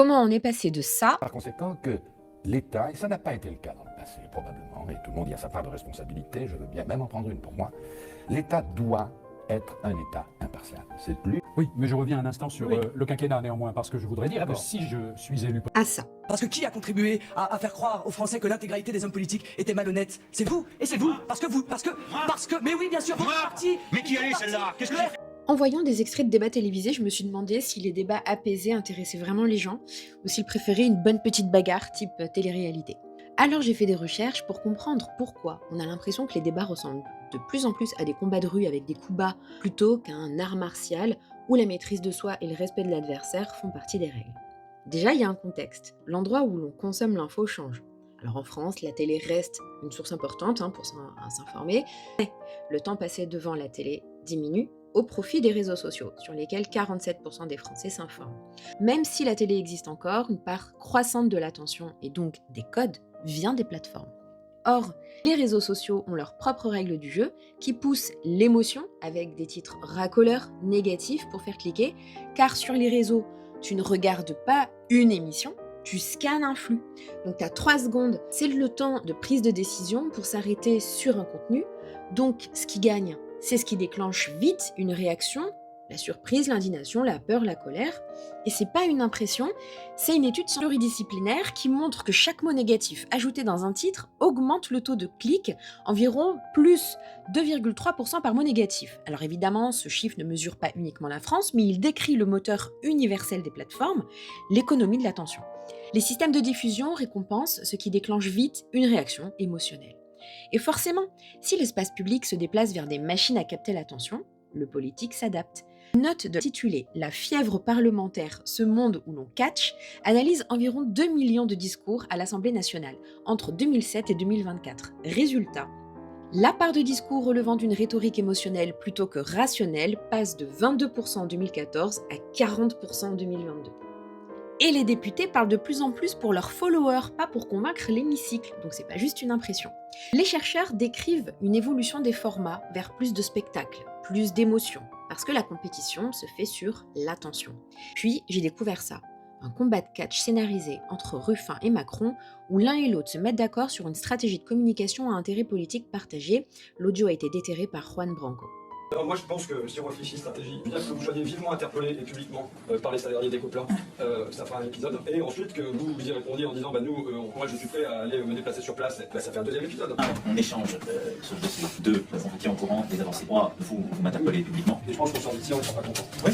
Comment on est passé de ça Par conséquent que l'État, et ça n'a pas été le cas dans le passé probablement, mais tout le monde y a sa part de responsabilité, je veux bien même en prendre une pour moi, l'État doit être un État impartial. C'est plus... Oui, mais je reviens un instant sur le quinquennat néanmoins, parce que je voudrais dire que si je suis élu... à ça? Parce que qui a contribué à faire croire aux Français que l'intégralité des hommes politiques était malhonnête? C'est vous, et c'est vous, parce que, mais oui, bien sûr, votre parti. Mais qui allait celle-là? Qu'est-ce que j'ai fait? En voyant des extraits de débats télévisés, je me suis demandé si les débats apaisés intéressaient vraiment les gens ou s'ils préféraient une bonne petite bagarre type télé-réalité. Alors j'ai fait des recherches pour comprendre pourquoi on a l'impression que les débats ressemblent de plus en plus à des combats de rue avec des coups bas plutôt qu'à un art martial où la maîtrise de soi et le respect de l'adversaire font partie des règles. Déjà, il y a un contexte. L'endroit où l'on consomme l'info change. Alors en France, la télé reste une source importante pour s'informer, mais le temps passé devant la télé diminue au profit des réseaux sociaux, sur lesquels 47% des Français s'informent. Même si la télé existe encore, une part croissante de l'attention et donc des codes vient des plateformes. Or, les réseaux sociaux ont leurs propres règles du jeu qui poussent l'émotion avec des titres racoleurs négatifs pour faire cliquer, car sur les réseaux, tu ne regardes pas une émission, tu scannes un flux. Donc tu as 3 secondes, c'est le temps de prise de décision pour s'arrêter sur un contenu. Donc ce qui gagne, c'est ce qui déclenche vite une réaction, la surprise, l'indignation, la peur, la colère. Et c'est pas une impression, c'est une étude pluridisciplinaire qui montre que chaque mot négatif ajouté dans un titre augmente le taux de clic environ plus 2,3% par mot négatif. Alors évidemment, ce chiffre ne mesure pas uniquement la France, mais il décrit le moteur universel des plateformes, l'économie de l'attention. Les systèmes de diffusion récompensent ce qui déclenche vite une réaction émotionnelle. Et forcément, si l'espace public se déplace vers des machines à capter l'attention, le politique s'adapte. Une note intitulée « La fièvre parlementaire, ce monde où l'on catch » analyse environ 2 millions de discours à l'Assemblée nationale entre 2007 et 2024. Résultat, la part de discours relevant d'une rhétorique émotionnelle plutôt que rationnelle passe de 22% en 2014 à 40% en 2022. Et les députés parlent de plus en plus pour leurs followers, pas pour convaincre l'hémicycle, donc c'est pas juste une impression. Les chercheurs décrivent une évolution des formats vers plus de spectacles, plus d'émotions, parce que la compétition se fait sur l'attention. Puis j'ai découvert ça, un combat de catch scénarisé entre Ruffin et Macron, où l'un et l'autre se mettent d'accord sur une stratégie de communication à intérêt politique partagé. L'audio a été déterré par Juan Branco. Alors moi je pense que si on réfléchit stratégie, bien que vous soyez vivement interpellé et publiquement par les salariés des Coplins, ça fera un épisode, et ensuite que vous y répondiez en disant moi je suis prêt à aller me déplacer sur place, ça fait un deuxième épisode. On échange sur le dossier. 2, on vous tient au courant des avancées. 3, vous m'interpellez publiquement. Et je pense qu'on s'en dit, on ne sera pas content. Oui.